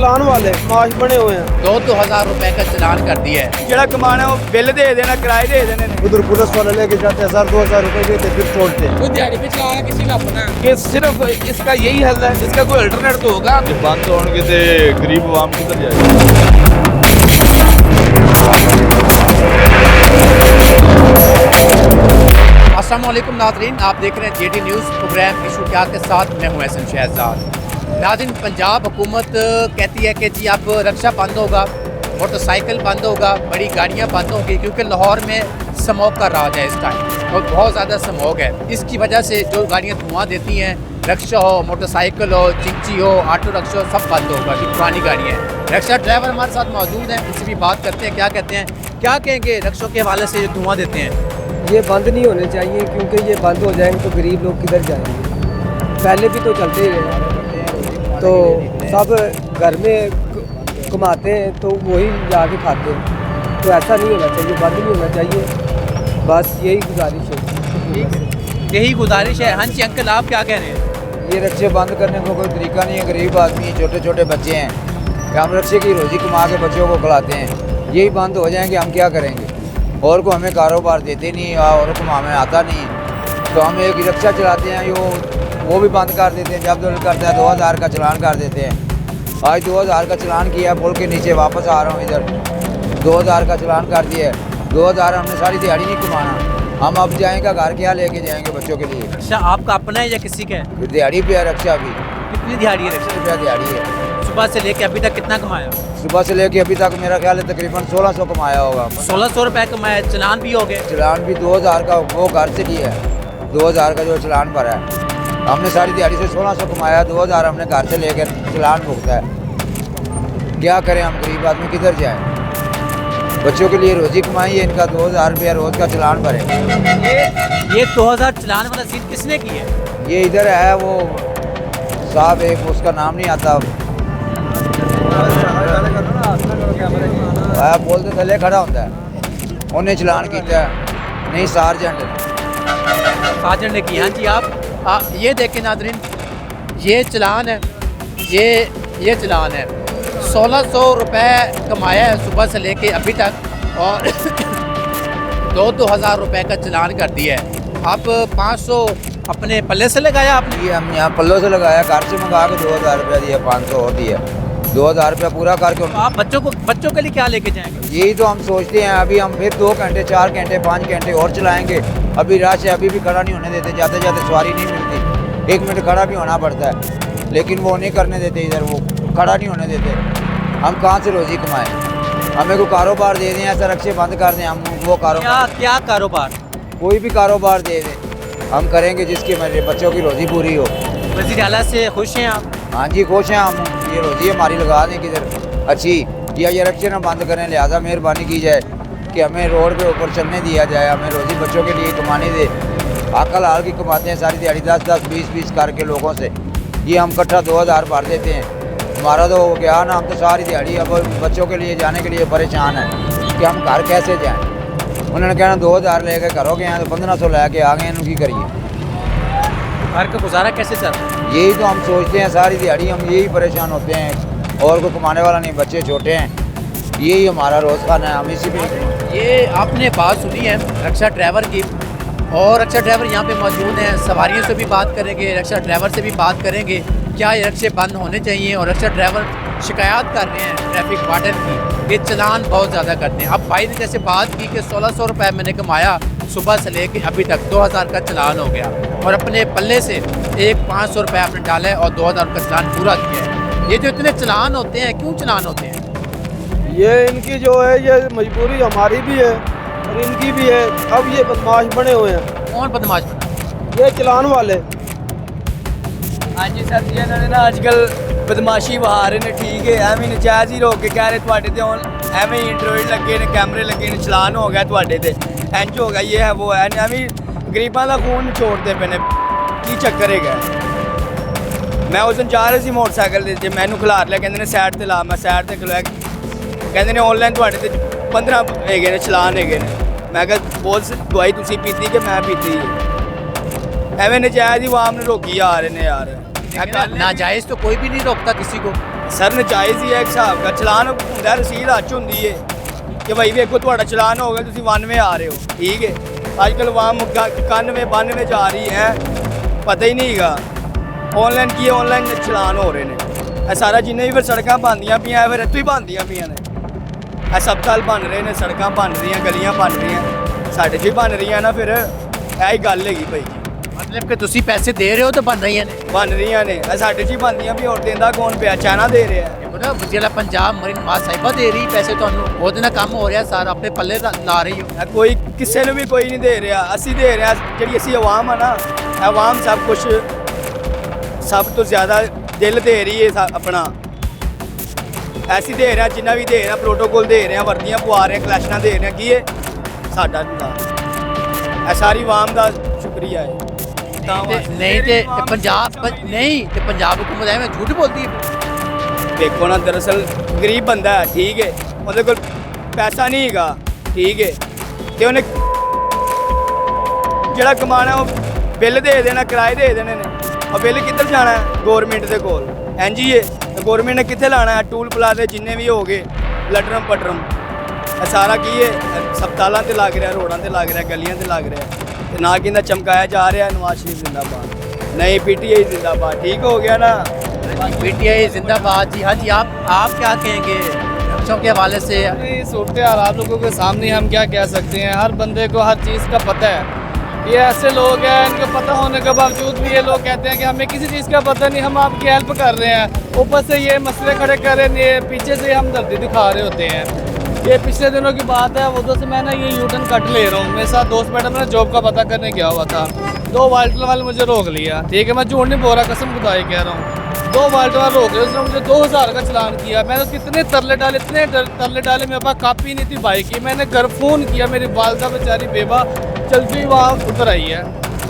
चलान वाले माश बने हुए हैं। 2,000 रुपए का चलान कर दिया है। ਜਿਹੜਾ कमाना वो बिल दे देना, किराए दे देने। उधर पुलिस वाले लेके जाते 1000-2000 रुपए देते फिर छोड़ते। कोई दिहाड़ी पे चलाना किसी का अपना है। कि सिर्फ इसका यही हल है, इसका कोई अल्टरनेट तो होगा। बंद होने के गरीब आवाम किधर जाएगी। अस्सलाम वालेकुम नाज़रीन, आप देख रहे हैं जेडी न्यूज़ प्रोग्राम इशू क्या के साथ मैं हूं एहसन शहजाद। नाज़रीन, पंजाब हुकूमत कहती है कि जी अब रक्षा बंद होगा, मोटरसाइकिल बंद होगा, बड़ी गाड़ियां बंद होंगी, क्योंकि लाहौर में स्मोक का राज है इस टाइम और बहुत ज़्यादा स्मोक है। इसकी वजह से जो गाड़ियाँ धुआं देती हैं, रक्षा हो, मोटरसाइकिल हो, चिंची हो, ऑटो रिक्शा हो, सब बंद होगा। जो पुरानी गाड़ियाँ हैं, रक्षा ड्राइवर हमारे साथ मौजूद हैं, उनसे भी बात करते हैं क्या कहते हैं, क्या कहेंगे रक्षों के हवाले से जो धुआं देते हैं। ये बंद नहीं होने चाहिए, क्योंकि ये बंद हो जाएंगे तो गरीब लोग किधर जाएंगे। पहले भी तो चलते ही रहे, तो सब घर में कमाते हैं तो वही जाके खाते हैं। तो ऐसा नहीं होना चाहिए, बंद नहीं होना चाहिए, बस यही गुजारिश है। यही गुजारिश है। हाँ जी अंकल, आप क्या कह रहे हैं? ये रक्शे बंद करने को कोई तरीका नहीं है। गरीब आदमी हैं, छोटे छोटे बच्चे हैं, हम रक्शे की रोज़ी कमा के बच्चों को खिलाते हैं। यही बंद हो जाएंगे हम क्या करेंगे? और को हमें कारोबार देते नहीं और को हमें आता नहीं, तो हम एक रिक्शा चलाते हैं, वो भी बंद कर देते हैं। जब दिल करता है 2000 का चलान कर देते हैं। आज 2000 का चलान किया, पुल के नीचे वापस आ रहा हूँ इधर, 2000 का चलान कर दिया है। 2000 हमने सारी दिहाड़ी नहीं कमाना, हम अब जाएंगे घर क्या लेके जाएंगे बच्चों के लिए? रक्षा आपका अपना है या किसी का है? दिहाड़ी पे है रक्षा भी। कितनी दिहाड़ी है रक्षा? रुपया दिहाड़ी है। सुबह से लेके अभी तक कितना कमाया? सुबह से लेके अभी तक मेरा ख्याल है तकरीबन 1600 कमाया होगा। 1600 रुपए कमाया। चलान भी हो गए? चलान भी 2000 का वो घर से लिया है, 2000 का जो चलान भरा है। हमने सारी दिहाड़ी से 1600 कमाया, 2000 हमने घर से लेकर चलान भुगता है। क्या करें हम गरीब आदमी, किधर जाएं? बच्चों के लिए रोजी कमाई है, इनका 2000 रुपया रोज़ का चलान भरे। ये 2000 चलान वाला सीट किसने की है? ये इधर है वो साहब, एक उसका नाम नहीं आता, बोलते थले खड़ा होता है, उन्हें चलान किया नहीं, सार्जेंट सार्जेंट ने की। हाँ जी, आप ये देखें नाज़रीन, ये चलान है, ये चलान है। 1600 रुपए कमाया है सुबह से लेके अभी तक और 2,000 रुपए का चलान कर दिया है। आप 500 अपने पल्ले से लगाया आपने? ये हम यहाँ पल्लों से लगाया, घर से मंगा के 2000 रुपया दिया, 500 और दिया, 2000 रुपया पूरा करके। तो आप बच्चों के लिए क्या लेके जाएंगे? यही तो हम सोचते हैं। अभी हम फिर 2 घंटे 4 घंटे 5 घंटे और चलाएंगे। अभी रश है, अभी भी खड़ा नहीं होने देते, जाते जाते सवारी नहीं मिलती, 1 मिनट खड़ा भी होना पड़ता है, लेकिन वो नहीं करने देते, इधर वो खड़ा नहीं होने देते। हम कहाँ से रोज़ी कमाएं? हमें कोई कारोबार दे दें, ऐसा रक्शे बंद कर दें, हम वो कारोबार, क्या कारोबार? कोई भी कारोबार दे दें, हम करेंगे जिसकी मेरे बच्चों की रोज़ी पूरी हो। वज़ीर आला से खुश हैं आप? हाँ जी खुश हैं हम, ये रोज़ी हमारी लगा दें किधर अच्छी, या ये रक्शे ना बंद करें। लिहाजा मेहरबानी की जाए कि हमें रोड पे ऊपर चलने दिया जाए, हमें रोज़ी बच्चों के लिए कमाने दे। अकल हाल की कमाते हैं सारी दिहाड़ी, 10-10 20-20 करके लोगों से, ये हम इकट्ठा 2000 भर देते हैं। हमारा तो हो गया ना, हम तो सारी दिहाड़ी अब बच्चों के लिए जाने के लिए परेशान हैं कि हम घर कैसे जाएँ। उन्होंने कहना 2000 लेके घरों के यहाँ तो 1500 लेके आ गए, इनकी करिए, घर का गुजारा कैसे चल रहा है? यही तो हम सोचते हैं सारी दिहाड़ी, हम यही परेशान होते हैं, और कोई कमाने वाला नहीं, बच्चे छोटे हैं, यही हमारा रोज़ खाना है, हम इसी पे। ये आपने बात सुनी है रक्षा ड्राइवर की, और रक्षा ड्राइवर यहाँ पे मौजूद हैं, सवारियों से भी बात करेंगे, रक्षा ड्राइवर से भी बात करेंगे क्या ये रक्षे बंद होने चाहिए। और रक्षा ड्राइवर शिकायत कर रहे हैं ट्रैफिक वार्डन की, ये चलान बहुत ज़्यादा करते हैं। अब भाई ने जैसे बात की कि 1600 रुपये मैंने कमाया सुबह से लेके अभी तक, 2000 का चलान हो गया, और अपने पल्ले से एक 500 रुपये आपने डाला है और 2000 का चलान पूरा किया है। ये जो इतने चलान होते हैं, क्यों चलान होते हैं? ये इनकी जो है ये मजबूरी हमारी भी है और इनकी भी है। अब ये बदमाश बने हुए हैं। कौन बदमाश? ये चलान वाले। हाँ जी सर जी, इन्होंने ना आजकल बदमाशी बहा रहे ने, ठीक है, एवं नजायज़ ही रोक के कह रहे थोड़े तो हुण एवं इंटरव्यू लगे ने, कैमरे लगे ने, चलान हो गया थोड़े तो इंज हो गया, ये है वो है, एवं गरीबां का खून छोड़ते पे ने, की चक्कर है? मैं उस दिन जा रही थी मोटरसाइकिल से, मैनू खिलार लिया, कहते ने साइड से ला, मैं साइड से खिलाया, कहते ने ऑनलाइन थोड़े तो 15 है चलान है। मैं कहा बोल दवाई तुसी पीती कि मैं पीती है? एवं नजायज़ ही आवाम ने रोकी आ रहे ने यार। नाजायज़ तो कोई भी नहीं रोकता किसी को। ਸਰ ਨਜਾਇਜ਼ ਹੀ ਹੈ ਇੱਕ ਹਿਸਾਬ ਦਾ ਚਲਾਨ ਹੁੰਦਾ ਰਸੀਦ ਹੱਥ 'ਚ ਹੁੰਦੀ ਹੈ ਕਿ ਭਾਈ ਵੇਖੋ ਤੁਹਾਡਾ ਚਲਾਨ ਹੋ ਗਿਆ ਤੁਸੀਂ 92 ਆ ਰਹੇ ਹੋ ਠੀਕ ਹੈ ਅੱਜ ਕੱਲ੍ਹ ਆਵਾਮ 91 92 ਜਾ ਰਹੀ ਹੈ ਪਤਾ ਹੀ ਨਹੀਂ ਹੈਗਾ ਆਨਲਾਈਨ ਕੀ ਆਨਲਾਈਨ ਚਲਾਨ ਹੋ ਰਹੇ ਨੇ ਇਹ ਸਾਰਾ ਜਿੰਨੇ ਵੀ ਫਿਰ ਸੜਕਾਂ ਬਣਦੀਆਂ ਪਈਆਂ ਇਹ ਫਿਰ ਇੱਥੋਂ ਹੀ ਬਣਦੀਆਂ ਪਈਆਂ ਨੇ ਹਸਪਤਾਲ ਬਣ ਰਹੇ ਨੇ ਸੜਕਾਂ ਬਣ ਰਹੀਆਂ ਗਲੀਆਂ ਬਣ ਰਹੀਆਂ ਸਾਡੇ 'ਚ ਵੀ ਬਣ ਰਹੀਆਂ ਨਾ ਫਿਰ ਇਹ ਹੀ ਗੱਲ ਹੈਗੀ ਭਾਈ ਜੀ मतलब कि ਤੁਸੀਂ ਪੈਸੇ ਦੇ ਰਹੇ ਹੋ ਤਾਂ ਬਣ ਰਹੀਆਂ ਨੇ ਬਣ ਰਹੀਆਂ ਨੇ ਇਹ ਸਾਡੇ 'ਚ ਹੀ ਬਣਦੀਆਂ ਵੀ ਹੋਰ ਦਿੰਦਾ ਕੌਣ ਪਿਆ ਚਾਈਨਾ ਦੇ ਰਿਹਾ ਦੇਖੋ ਨਾ ਜਿਹੜਾ ਪੰਜਾਬ ਮਰੀਨ ਮਾਂ ਸਾਹਿਬਾ ਦੇ ਰਹੀ ਪੈਸੇ ਤੁਹਾਨੂੰ ਉਹਦੇ ਨਾਲ ਕੰਮ ਹੋ ਰਿਹਾ ਸਾਰਾ ਆਪਣੇ ਪੱਲੇ ਲਾ ਰਹੀ ਹੋ ਇਹ ਕੋਈ ਕਿਸੇ ਨੂੰ ਵੀ ਕੋਈ ਨਹੀਂ ਦੇ ਰਿਹਾ ਅਸੀਂ ਦੇ ਰਿਹਾ ਜਿਹੜੀ ਅਸੀਂ ਆਵਾਮ ਆ ਨਾ ਆਵਾਮ ਸਭ ਕੁਝ ਸਭ ਤੋਂ ਜ਼ਿਆਦਾ ਦਿਲ ਦੇ ਰਹੀ ਹੈ ਆਪਣਾ ਐਸੀ ਦੇ ਰਿਹਾ ਜਿੰਨਾ ਵੀ ਦੇ ਰਿਹਾ ਪ੍ਰੋਟੋਕੋਲ ਦੇ ਰਿਹਾ ਵਰਦੀਆਂ ਪਵਾ ਰਹੇ ਕਲੈਸ਼ਨਾਂ ਦੇ ਰਹੇ ਕੀ ਹੈ ਸਾਡਾ ਹੁੰਦਾ ਇਹ ਸਾਰੀ ਆਵਾਮ ਦਾ ਸ਼ੁਕਰੀਆ ਹੈ ਨਹੀਂ ਤੇ ਪੰਜਾਬ ਨਹੀਂ ਤੇ ਪੰਜਾਬ ਹਕੂਮਤ ਐਵੇਂ ਝੂਠ ਬੋਲਦੀ ਹੈ ਦੇਖੋ ਨਾ ਦਰਅਸਲ ਗਰੀਬ ਬੰਦਾ ਹੈ ਠੀਕ ਹੈ ਉਹਦੇ ਕੋਲ ਪੈਸਾ ਨਹੀਂ ਹੈਗਾ ਠੀਕ ਹੈ ਤੇ ਉਹਨੇ ਜਿਹੜਾ ਕਮਾਣਾ ਉਹ ਬਿੱਲ ਦੇ ਦੇਣਾ ਕਿਰਾਏ ਦੇ ਦੇਣੇ ਨੇ ਉਹ ਬਿੱਲ ਕਿੱਧਰ ਜਾਣਾ ਹੈ ਗਵਰਨਮੈਂਟ ਦੇ ਕੋਲ ਐਨਜੀਏ ਗਵਰਨਮੈਂਟ ਨੇ ਕਿੱਥੇ ਲਾਣਾ ਹੈ ਟੂਲ ਪਲਾਜ਼ੇ ਜਿੰਨੇ ਵੀ ਹੋ ਗਏ ਲਟਰਮ ਪਟਰਮ ਇਹ ਸਾਰਾ ਕੀ ਹੈ ਹਸਪਤਾਲਾਂ ਤੇ ਲੱਗ ਰਿਹਾ ਰੋਡਾਂ ਤੇ ਲੱਗ ਰਿਹਾ ਗਲੀਆਂ ਤੇ ਲੱਗ ਰਿਹਾ ਤੇ ਨਾ ਕਿੰਦਾ ਚਮਕਾਇਆ ਜਾ ਰਿਹਾ ਨਵਾਜ਼ ਸ਼ਰੀਫ ਜ਼ਿੰਦਾਬਾਦ ਨਹੀਂ ਪੀਟੀਆਈ ਜ਼ਿੰਦਾਬਾਦ ठीक हो गया ना पीटीआई जिंदाबाद जी हाँ जी आप क्या कहेंगे रक्षों के हवाले से सूरत हाल आप लोगों के सामने हम क्या कह सकते हैं हर बंदे को हर चीज़ का पता है ये ऐसे लोग हैं इनको पता होने के बावजूद भी ये लोग कहते हैं कि हमें किसी चीज़ का पता नहीं हम आपकी हेल्प कर रहे हैं ऊपर से ये मसले खड़े कर रहे हैं पीछे से हम दर्दी दिखा रहे होते हैं ये पिछले दिनों की बात है उधर से मैं ना ये यूटर्न कट ले रहा हूँ मेरे साथ दोस्त बैठा मैंने जॉब का पता करने गया हुआ था 2 वाल्टन वाले मुझे रोक लिया ठीक है मैं झूठ नहीं बोल रहा कसम खुदाई कह रहा हूँ 2 वाल्टन वाले रोक लिया उसने मुझे 2000 का चलान किया मैंने उसके इतने तरले डाले मेरे पास कापी नहीं थी बाइक की मैंने घर फ़ोन किया मेरी वालदा बेचारी बेबा चलती हुई वहाँ उतर आई है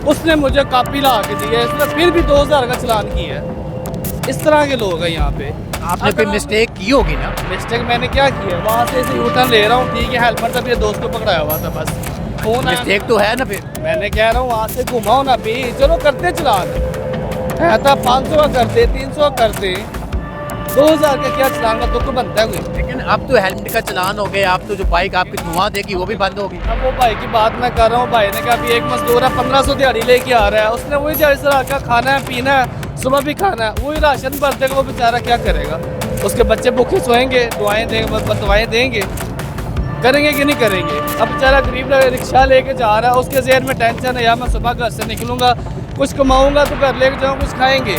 उसने मुझे कापी ला के दी है इसने फिर भी 2000 का चलान किया है इस तरह के लोग हैं यहाँ पे आपने कोई मिस्टेक की होगी ना मिस्टेक मैंने क्या किया वहाँ से ऐसे यूटर्न ले रहा हूँ ठीक है हेल्पर तब ये दोस्त को पकड़ाया हुआ था बस फोन मिस्टेक तो है ना फिर मैंने कह रहा हूँ वहाँ से घुमाओ ना भी चलो करते चलान है था 500 का करते 300 का करते 2000 का क्या चलान का दुख बनता है कोई लेकिन अब तो हेलमेट का चलान हो गया अब तो जो बाइक आपकी धुआं देगी वो भी बंद होगी अब वो भाई की बात मैं कर रहा हूँ भाई ने कहा अभी एक मजदूर है 1500 दिहाड़ी लेके आ रहा है उसने वही दिहाड़ी से का खाना है पीना है सुबह भी खाना है वही राशन भर देगा वो बेचारा क्या करेगा उसके बच्चे भूखे सोएंगे दुआएं देंगे बदवाएँ देंगे करेंगे कि नहीं करेंगे अब बेचारा गरीब रिक्शा लेके जा रहा है उसके जहन में टेंशन है यार मैं सुबह घर से निकलूंगा कुछ कमाऊंगा तो घर लेके जाऊँ कुछ खाएंगे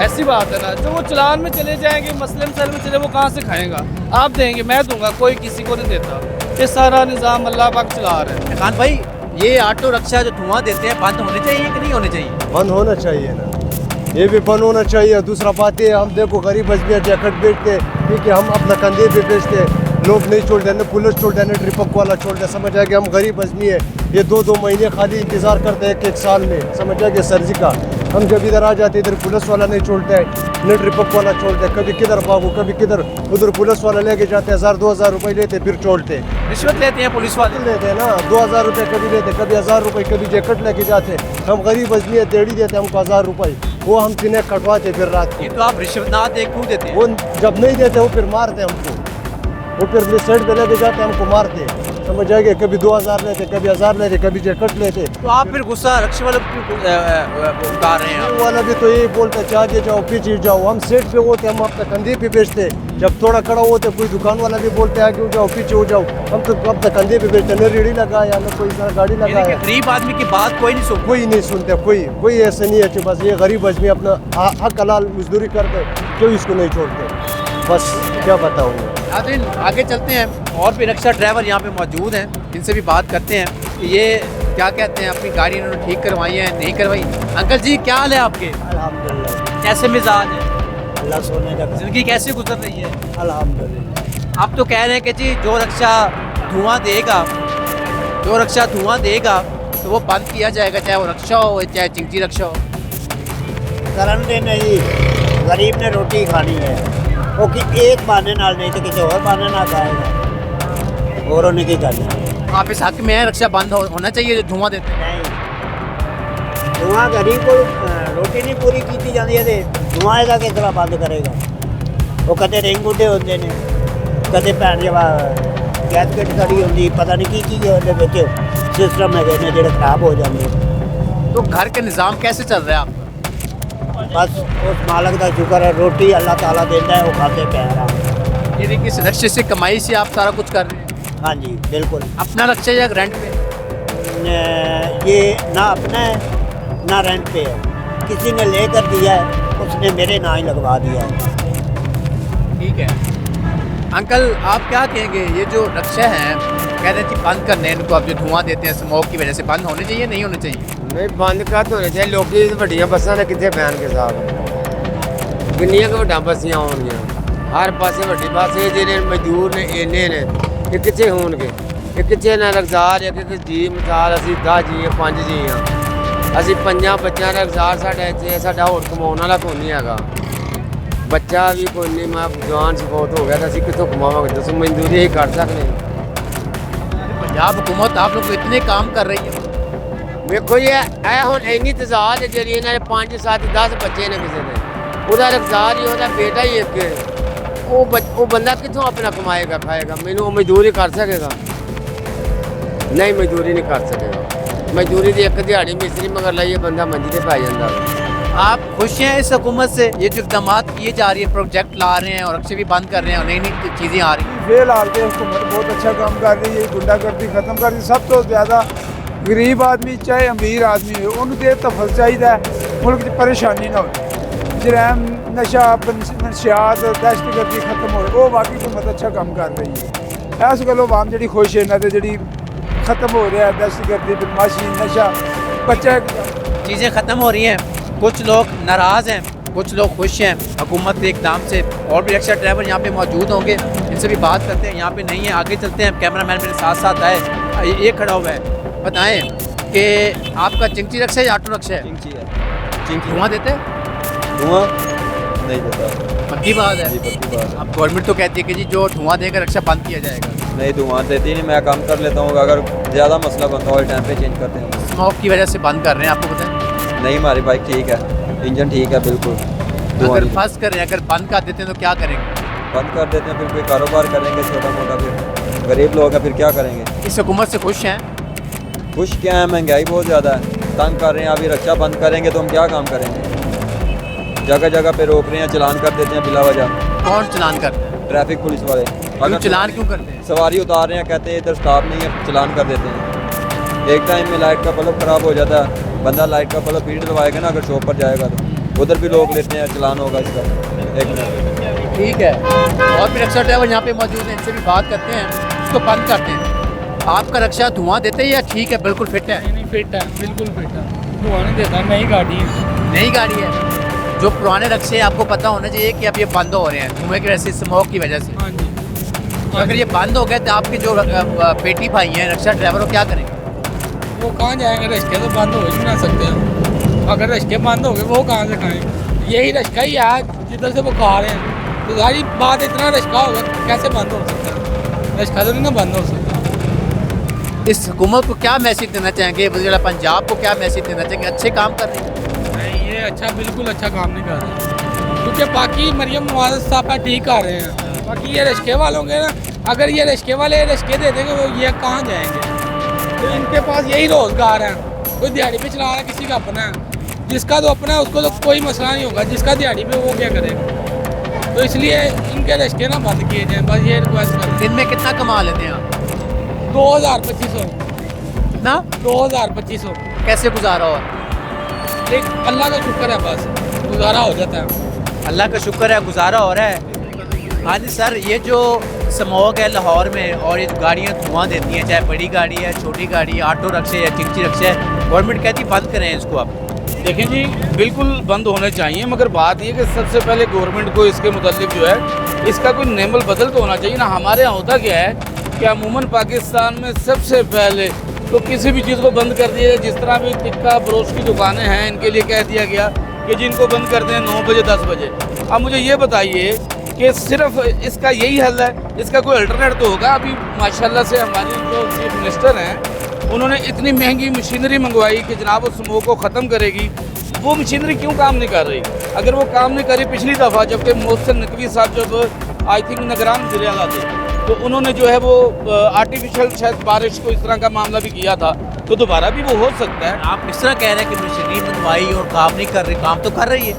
ऐसी बात है ना जो वो चलान में चले जाएंगे मसले में चले वो कहाँ से खाएगा आप देंगे मैं दूंगा कोई किसी को नहीं देता ये सारा निज़ाम अल्लाह पाक चला रहा है खान भाई ये ऑटो रिक्शा जो धुआं देते हैं बंद होने चाहिए कि नहीं होने चाहिए बंद होना चाहिए ना ये भी बंद होना चाहिए दूसरा बात है हम देखो गरीब अजमेर जैकेट बेचते ठीक है हम अपना कंधे पे बेचते लोग नहीं छोड़ते ना पुलिस छोड़ते ना ट्रिपक वाला छोड़ते समझ आ कि हम गरीब आदमी है ये 2-2 महीने खाली इंतज़ार करते हैं एक साल में समझ आ कि सर्जी का हम जब इधर आ जाते इधर पुलिस वाला नहीं छोड़ता है न ट्रिपक वाला छोड़ते है कभी किधर भागो कभी किधर उधर पुलिस वाला लेके जाते हैं 1000-2000 रुपये लेते फिर छोड़ते रिश्वत लेते हैं पुलिस वाले लेते हैं ना 2000 रुपये कभी लेते कभी 1000 रुपये कभी जैकेट लेके जाते हम गरीब आदमी है देड़ी देते हमको 1000 रुपये वो हम सीने कटवाते फिर रात को ये तो आप रिश्वत ना दे क्यों देते हैं वो जब नहीं देते वो फिर मारते हमको वो फिर साइड पे लेके जाते हमको मारते समझ जाएंगे कभी 2000 लेते कभी 1000 लेते कभी जैकेट लेते तो आप फिर गुस्सा रक्षा वाले क्यों उतार रहे हैं वो वाला भी तो यही बोलते चाहे जाओ पीछे जाओ हम सेट पे होते हम अपना कंधे पे बेचते जब थोड़ा खड़ा होते कोई दुकान वाला भी बोलते आगे हो जाओ पीछे हो जाओ हम तो अपना कंधे पे बेचते न रेडी लगाया न कोई गाड़ी लगाया गरीब आदमी की बात कोई नहीं सुनता कोई नहीं सुनते कोई ऐसा नहीं है कि बस ये गरीब आदमी अपना हक हलाल मजदूरी करते क्यों इसको नहीं छोड़ते बस क्या बताऊँ नाज़रीन आगे चलते हैं और भी रिक्शा ड्राइवर यहाँ पे मौजूद हैं इनसे भी बात करते हैं कि ये क्या कहते हैं अपनी गाड़ी इन्होंने ठीक करवाई है नहीं करवाई अंकल जी क्या हाल है आपके अल्हम्दुलिल्लाह कैसे मिजाज है अल्लाह सोने का ज़िंदगी कैसे गुजर रही है अल्हम्दुलिल्लाह आप तो कह रहे हैं कि जी जो रिक्शा धुआं देगा तो वो बंद किया जाएगा चाहे वो रिक्शा हो चाहे चिंची रिक्शा हो करन दे नहीं गरीब ने रोटी खानी है वो कि एक बहाने नाल नहीं तो किसी और बहाने ना खाएगा और उन्हें की करना आप इस हक में है रिक्शा बंद होना चाहिए जो धुआं देते हैं नहीं धुआं गरीब को रोटी नहीं पूरी की जाती है तो धुआं का किस तरह बंद करेगा वो कदे रिंग उड्डे होंदे ने, कदे भैन जवा गैसकेट खड़ी होंदी, पता नहीं की ਉਹਦੇ ਵਿੱਚ सिस्टम है ਜਿਹੜੇ खराब हो जाते। तो घर के निज़ाम कैसे चल रहा है आपका? बस उस मालक का शुक्र है, रोटी अल्लाह ताला देता है, वो खाते पै रहा। ये देखिए, इस रक्शे से कमाई से आप सारा कुछ कर रहे हैं? हाँ जी बिल्कुल। अपना रक्शा या रेंट पे? ये ना अपना है ना रेंट पे है, किसी ने लेकर दिया है, उसने मेरे नाम ही लगवा दिया है। ठीक है अंकल, आप क्या कहेंगे, ये जो रक्शा है कह रहे हैं कि बंद करने हैं इनको, अब जो धुआं देते हैं स्मोक की वजह से, बंद होने चाहिए नहीं होने चाहिए? नहीं बंद कर होने चाहिए। लोग ਵੱਡੀਆਂ ਬੱਸਾਂ ਨੇ ਕਿੱਥੇ ਪੈਣ ਕੇ ਸਾਥ ਕਿੰਨੀਆਂ ਕੁ ਵੱਡੀਆਂ ਬੱਸੀਆਂ ਹੋਣਗੀਆਂ, ਹਰ ਪਾਸੇ ਵੱਡੀ ਬੱਸ ਇਹ ਜਿਹੜੇ ਮਜ਼ਦੂਰ ਨੇ ਇੰਨੇ ਨੇ ਇਹ ਕਿੱਥੇ ਹੋਣਗੇ, ਇਹ ਕਿੱਥੇ ਨਾ ਰੁਜ਼ਗਾਰ ਹੈ ਕਿ ਜੀ ਮਿਸਾਲ ਅਸੀਂ 10 ਜੀ 5 ਜੀ ਹਾਂ, ਅਸੀਂ 5 ਬੱਚਿਆਂ ਦਾ ਰੁਜ਼ਗਾਰ ਸਾਡਾ ਇੱਥੇ, ਸਾਡਾ ਹੋਰ ਕਮਾਉਣ ਵਾਲਾ ਕੋਈ ਨਹੀਂ ਹੈਗਾ, ਬੱਚਾ ਵੀ ਕੋਈ ਨਹੀਂ, ਮੈਂ ਜਵਾਨ ਸਪੋਰਟ ਹੋ ਗਿਆ ਤਾਂ ਅਸੀਂ ਕਿੱਥੋਂ ਕਮਾਵਾਂਗੇ, ਦੱਸੋ ਮਜ਼ਦੂਰੀ ਹੀ ਕਰ ਸਕਦੇ ਹਾਂ। पंजाब हुकूमत आप लोग को इतने काम कर रही है, ਵੇਖੋ ਜੀ ਇਹ ਹੁਣ ਇੰਨੀ ਤਜ਼ਾਦ ਜਿਹੜੀ ਇਹਨਾਂ ਦੇ 5 7 10 ਬੱਚੇ ਨੇ ਕਿਸੇ ਦੇ, ਉਹਦਾ ਰੁਜ਼ਗਾਰ ਹੀ ਉਹਦਾ ਬੇਟਾ ਹੀ ਇੱਕ ਹੈ, ਉਹ ਬੰਦਾ ਕਿੱਥੋਂ ਆਪਣਾ ਕਮਾਏਗਾ ਖਾਏਗਾ, ਮੈਨੂੰ ਉਹ ਮਜ਼ਦੂਰੀ ਕਰ ਸਕੇਗਾ? ਨਹੀਂ ਮਜ਼ਦੂਰੀ ਨਹੀਂ ਕਰ ਸਕੇਗਾ, ਮਜ਼ਦੂਰੀ ਦੀ ਇੱਕ ਦਿਹਾੜੀ ਮਿਸਤਰੀ ਮਗਰ ਲਾਈਏ ਬੰਦਾ ਮੰਜੀ ਤੇ ਪੈ ਜਾਂਦਾ। आप खुश हैं इस हुकूमत से? ये जो इकदाम किए जा रही है, प्रोजेक्ट ला रहे हैं और रक्शे भी बंद कर रहे हैं और नई नई चीज़ें आ रही हैं? फिलहाल तो हुकूमत बहुत अच्छा काम कर रही है, गुंडागर्दी खत्म कर रही है। सब तो ज़्यादा गरीब आदमी चाहे अमीर आदमी हो, उन्होंने तफल चाहिए मुल्क की परेशानी ना हो, जरैम नशा नशियात दहशतगर्दी खत्म हो, वो वाकई हुकूमत अच्छा काम कर रही है। इस गलों आम जी खुश है, इन्होंने जी खत्म हो रहा है दहशतगर्दी बदमाशी नशा बच्चा। चीज़ें ख़त्म हो रही हैं, कुछ लोग नाराज़ हैं, कुछ लोग खुश हैं हुकूमत के इकदाम से। और भी रिक्शा ड्राइवर यहाँ पे मौजूद होंगे, इनसे भी बात करते हैं। यहाँ पे नहीं है, आगे चलते हैं, कैमरामैन मेरे साथ साथ आए, ये खड़ा हुआ है। बताएं कि आपका चिंची रक्शा या ऑटो रक्शा है? चिंची है। चिंची धुआं देते हैं? धुआं नहीं देता। पक्की बात है? जी पक्की बात है। अब गवर्नमेंट तो कहती है कि जी जो धुआं देकर रक्शा बंद किया जाएगा। नहीं धुआं देती नहीं, मैं काम कर लेता हूँ, अगर ज़्यादा मसला बनता हो टाइम पे चेंज करते हैं। स्मोक की वजह से बंद कर रहे हैं, आपको पता है? नहीं हमारी बाइक ठीक है, इंजन ठीक है बिल्कुल। अगर फंस कर रहे हैं, अगर बंद कर देते हैं तो क्या करेंगे? बंद कर देते हैं फिर कोई कारोबार करेंगे छोटा मोटा, फिर गरीब लोग हैं फिर क्या करेंगे। इस हुकूमत से खुश हैं? खुश क्या है, महंगाई बहुत ज़्यादा है, तंग कर रहे हैं। अभी रक्षा बंद करेंगे तो हम क्या काम करेंगे, जगह जगह पे रोक रहे हैं, चलान कर देते हैं बिला वजह। कौन चलान करते हैं? ट्रैफिक पुलिस वाले। अगर चलान क्यों करते हैं? सवारी उतार रहे हैं, कहते हैं इधर स्टाफ नहीं है, चलान कर देते हैं। एक टाइम में लाइट का बल्ब ख़राब हो जाता है, बंदा लाइट का बल्ब फिर डलवाएगा ना, अगर शॉप पर जाएगा तो उधर भी लोग लेते हैं, चलान होगा इसका। एक मिनट ठीक है, और भी रक्षा ड्राइवर यहाँ पे मौजूद हैं, इनसे भी बात करते हैं, इसको बंद करते हैं। आपका रक्षा धुआं देते हैं या ठीक है बिल्कुल फिट है? नहीं फिट है, बिल्कुल फिट है, धुआं नहीं देता, नई गाड़ी है। नई गाड़ी है, जो पुराने रक्शे आपको पता होना चाहिए कि अब ये बंद हो रहे हैं धुएं की वजह से, स्मोक की वजह से। हाँ जी। तो अगर ये बंद हो गए तो आपके जो पेटी भाई हैं रक्षा ड्राइवर, वो क्या करेंगे? वो कहाँ जाएंगे, रश्के तो बंद हो ही नहीं सकते हैं। अगर रश्के बंद हो गए वो कहाँ से खाएंगे? यही रश्का ही है जिधर से वो खा रहे हैं, तो सारी बात इतना रश्का होगा कैसे बंद हो सकता है? रश्का तो नहीं ना बंद हो सकता। इस हुकूमत को क्या मैसेज देना चाहेंगे, वज़ीर पंजाब को क्या मैसेज देना चाहेंगे? अच्छे काम कर रहे हैं? नहीं ये अच्छा बिल्कुल अच्छा काम नहीं कर रहे, क्योंकि बाकी मरियम नवाज साहब ठीक कर रहे हैं, बाकी ये रश्के वालों के ना, अगर ये रश्के वाले रश्के दे देंगे वो ये कहाँ जाएंगे? तो इनके पास यही रोजगार है, कोई दिहाड़ी पे चला रहा है, किसी का अपना है, जिसका तो अपना है उसको तो कोई मसला नहीं होगा, जिसका दिहाड़ी पे वो क्या करेगा? तो इसलिए इनके रश्के ना बंद किए जाएँ, बस ये रिक्वेस्ट करें। दिन में कितना कमा लेते हैं आप? 2000-2500 ना 2000-2500 कैसे गुजारा हो? एक अल्लाह का शुक्र है, बस गुजारा हो जाता है। अल्लाह का शुक्र है, गुजारा हो रहा है। हाँ जी सर, ये जो स्मोक है लाहौर में और ये गाड़ियाँ धुआं देती हैं, चाहे बड़ी गाड़ी है, छोटी गाड़ी है, ऑटो रक्शे या चिंची रक्शे है, गवर्नमेंट कहती बंद करें इसको। आप देखें जी बिल्कुल बंद होने चाहिए, मगर बात ये कि सबसे पहले गवर्नमेंट को इसके मुतालिक जो है इसका कोई नेमल बदल तो होना चाहिए ना। हमारे यहाँ होता क्या है कि अमूमन पाकिस्तान में सबसे पहले तो किसी भी चीज़ को बंद कर दिया, जिस तरह भी टिक्का ब्रोश की दुकानें हैं इनके लिए कह दिया गया कि जिनको बंद कर दें 9 बजे 10 बजे। अब मुझे ये बताइए कि सिर्फ इसका यही हल है, इसका कोई अल्टरनेट तो होगा? अभी माशाल्लाह से हमारी जो चीफ मिनिस्टर हैं उन्होंने इतनी महंगी मशीनरी मंगवाई कि जनाब उस स्मोक को ख़त्म करेगी, वो मशीनरी क्यों काम नहीं कर रही? अगर वो काम नहीं करी पिछली दफ़ा जबकि मोहसिन नकवी साहब जब आई थिंक निगरान वज़ीर-ए-आला थे तो उन्होंने जो है वो आर्टिफिशियल शायद बारिश को इस तरह का मामला भी किया था, तो दोबारा भी वो हो सकता है। आप इस तरह कह रहे हैं कि मशीनरी बनवाई और काम नहीं कर रही, काम तो कर रही है।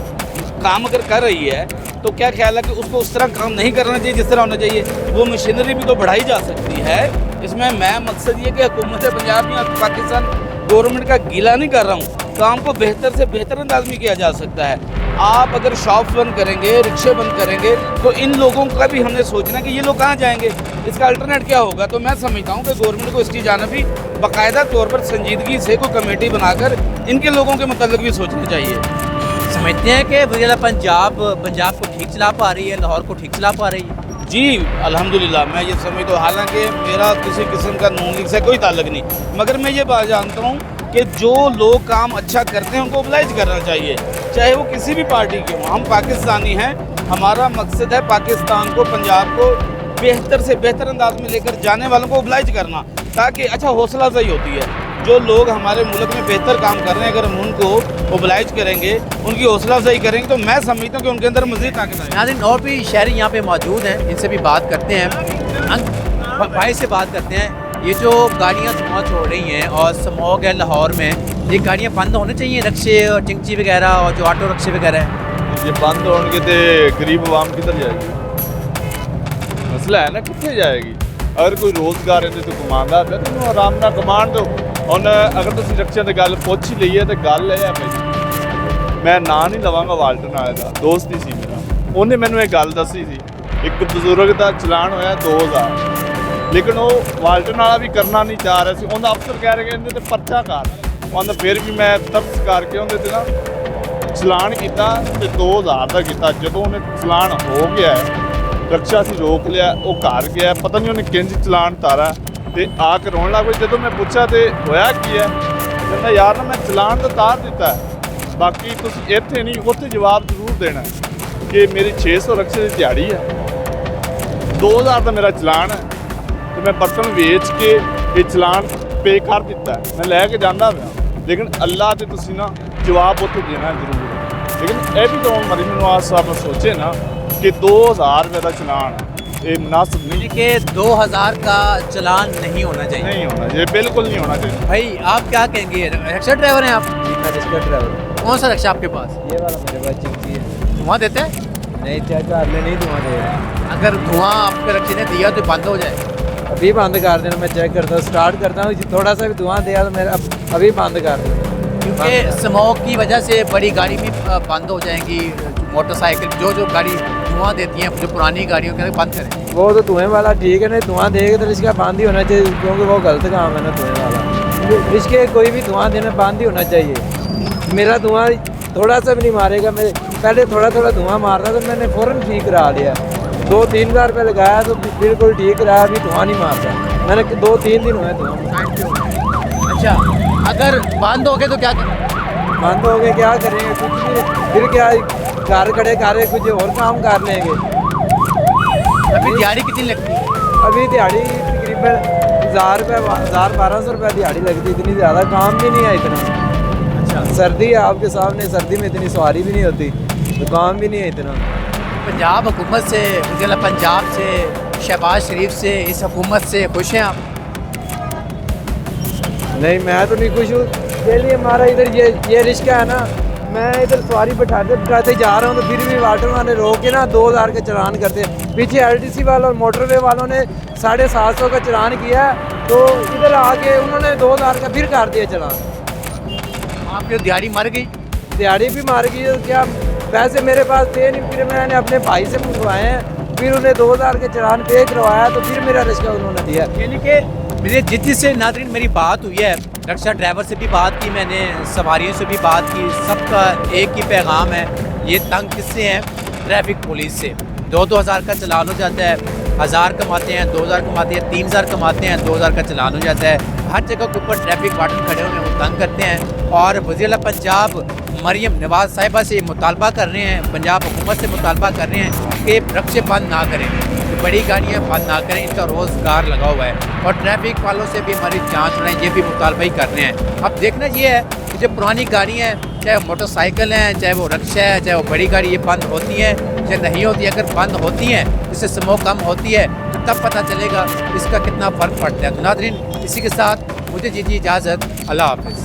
काम अगर कर रही है तो क्या ख्याल है कि उसको उस तरह काम नहीं करना चाहिए जिस तरह होना चाहिए? वो मशीनरी भी तो बढ़ाई जा सकती है। इसमें मैं मकसद ये कि हुकूमत पंजाब या पाकिस्तान गवर्नमेंट का गिला नहीं कर रहा हूँ, काम को बेहतर से बेहतर अंदाज में किया जा सकता है। आप अगर शॉप बंद करेंगे, रिक्शे बंद करेंगे तो इन लोगों का भी हमने सोचना है कि ये लोग कहाँ जाएंगे, इसका अल्टरनेट क्या होगा। तो मैं समझता हूँ कि गवर्नमेंट को इसकी जानब बाकायदा तौर पर संजीदगी से कोई कमेटी बनाकर इनके लोगों के मतलब भी सोचना चाहिए। समझते हैं कि वज़ीर पंजाब को ठीक चला पा रही है, लाहौर को ठीक चला पा रही है? जी अल्हम्दुलिल्लाह मैं ये समझता हूँ, हालांकि मेरा किसी किस्म का नून लीग से कोई ताल्लुक नहीं, मगर मैं ये बात जानता हूँ कि जो लोग काम अच्छा करते हैं उनको ओबलाइज करना चाहिए, चाहे वो किसी भी पार्टी के हों। हम पाकिस्तानी हैं, हमारा मकसद है पाकिस्तान को, पंजाब को बेहतर से बेहतर अंदाज में लेकर जाने वालों को ओबलाइज करना, ताकि अच्छा हौसला अफजाई होती है। जो लोग हमारे मुल्क में बेहतर काम कर रहे हैं अगर हम उनको ओबलाइज करेंगे, उनकी हौसला अफजाई करेंगे तो मैं समझता हूँ कि उनके अंदर मज़ीद ताकत आएगी। नाज़रीन और भी शहरी यहाँ पे मौजूद हैं, इनसे भी बात करते हैं। भाई से बात करते हैं, ये जो गाड़ियाँ धुआं छोड़ रही हैं और स्मॉग है लाहौर में, ये गाड़ियाँ बंद होने चाहिए, रिक्शे और चिंची वगैरह और जो ऑटो रिक्शे वगैरह हैं? ये बंद होने तो गरीब आवाम किधर जाएगी? मसला है ना, कितने जाएगी? अगर कोई रोज़गार इन्हें तो कमांदा है तो आराम ना कमान दो। ਹੁਣ अगर तुम रिक्शे की गल पुछ ही लीए तो गल है भाई, मैं ना नहीं लवांगा वाल्टन वाले का, दोस्त ही सी मेरा, उन्हें मैंने एक गल दसी थी, एक बजुर्ग का चलान होया 2000, लेकिन वो वाल्टन वाला भी करना नहीं चाह रहा सी। उन्हें अफसर कह रहे इन्हें तो परचा कर, उन्हें फिर भी मैं तरस करके उन्हें ना चलान किया तो 2000 का किया। जो उन्हें चलान हो गया है, रिक्शा से रोक लिया, वो घर गया, पता नहीं उन्हें किंज चलान तारा तो आके रोन लग पई। जो मैं पूछा तो होया की है, कहना यार ना मैं चलान तो तार दिता है, बाकी तुम इत्थे नहीं उत्थे जवाब जरूर देना है कि मेरी 600 रिक्शे की दिहाड़ी है, 2000 का मेरा चलान है, तो मैं बर्तन वेच के ये चलान पे कर दिता है, मैं लैके जाना पाया, लेकिन अल्लाह तो तुसी ना जवाब उत्थे देना जरूर है। लेकिन यह भी तो मरी नवाज साहब सोचे ना कि 2000 रुपये का चलान है, ये मुनासिब नहीं कि 2000 का चलान नहीं होना चाहिए, नहीं होना चाहिए, बिल्कुल नहीं होना चाहिए। भाई आप क्या कहेंगे, रिक्शा ड्राइवर हैं आप? जी मैं रिक्शा ड्राइवर हूँ। कौन सा रिक्शा आपके पास? ये वाला मेरे पास चिंकी है। धुआं देते हैं? नहीं चाचा में नहीं धुआं दे रहा। अगर धुआं आपके रिक्शे ने दिया तो बंद हो जाए? अभी बंद कर देना, मैं चेक करता हूँ, स्टार्ट करता हूँ, थोड़ा सा भी धुआं दिया तो मेरा अभी बंद कर देना, क्योंकि स्मोक की वजह से बड़ी गाड़ी भी बंद हो जाएंगी, मोटरसाइकिल जो गाड़ी धुआं देती हैं, जो पुरानी गाड़ियों के बंद करें। वो तो धुएँ वाला ठीक है, नहीं धुआं देगा तो रिक्शा बंद ही होना चाहिए, क्योंकि वो गलत काम है ना धुएँ वाला। रिक्शे कोई भी धुआं देना बंद ही होना चाहिए। मेरा धुआं थोड़ा सा भी नहीं मारेगा, मैं पहले थोड़ा थोड़ा धुआं मारता तो मैंने फ़ौरन ठीक करा लिया, 2-3 बार पे लगाया तो बिल्कुल ठीक रहा, अभी धुआं नहीं मारता, मैंने 2-3 दिन हुए धुआं। अच्छा, अगर बंद हो गए तो क्या करें? बंद हो गए क्या करेंगे, कुछ नहीं, फिर क्या घर खड़े कर कुछ और काम कर लेंगे। अभी दिहाड़ी कितनी लगती है? अभी दिहाड़ी तकरीबन 1000 रुपये 1200 रुपये दिहाड़ी लगती, इतनी ज़्यादा काम भी नहीं है इतना। अच्छा, सर्दी है आपके सामने, सर्दी में इतनी सवारी भी नहीं होती, तो काम भी नहीं है इतना। पंजाब हुकूमत से, वज़ीर पंजाब से, शहबाज शरीफ से, इस हुकूमत से खुश हैं आप? नहीं मैं तो नहीं खुश हूँ, डेली हमारा इधर ये रिक्शा है ना, मैं इधर सवारी बैठाते जा रहा हूँ तो फिर भी वाटर वाले रोक के ना 2000 का चलान करते हैं। पीछे LTC वालों और मोटरवे वालों ने 750 का चलान किया, तो इधर आके उन्होंने 2000 का फिर कर दिया चलान। आपकी दिहाड़ी मर गई? दिहाड़ी भी मार गई, तो क्या पैसे मेरे पास थे नहीं, फिर मैंने अपने भाई से मंगवाए हैं, फिर उन्हें 2000 के चलान पे करवाया, तो फिर मेरा रिक्शा उन्होंने दिया। यानी कि मेरे जितनी से नाज़रीन मेरी बात हुई है, रिक्शा ड्राइवर से भी बात की मैंने, सवारियों से भी बात की, सबका एक ही पैगाम है, ये तंग किससे हैं? ट्रैफिक पुलिस से। 2-2 हज़ार का चलान हो जाता है, 1000 कमाते हैं, 2000 कमाते हैं, 3000 कमाते हैं, 2000 का चलान हो जाता है। हर जगह के ऊपर ट्रैफिक वार्डन खड़े हुए हैं, वो तंग करते हैं। और वज़ीर पंजाब मरियम नवाज साहिबा से मुतालबा कर रहे हैं, पंजाब हुकूमत से मुतालबा कर रहे हैं कि रिक्शे बंद ना करें, बड़ी गाड़ियाँ बंद ना करें, इनका रोज़गार लगा हुआ है। और ट्रैफिक वालों से भी हमारी जांच बनाएं, ये भी मुतालबा ही कर रहे हैं। अब देखना ये है कि जो पुरानी गाड़ियाँ हैं चाहे वो मोटरसाइकिल हैं, चाहे वो रिक्शा है, चाहे वो बड़ी गाड़ी, ये बंद होती हैं या नहीं होती। अगर बंद होती हैं, इससे स्मोक कम होती है, तो तब पता चलेगा इसका कितना फ़र्क पड़ता है। तो नाज़रीन, इसी के साथ मुझे दीजिए इजाज़त। अल्लाह हाफ़िज़।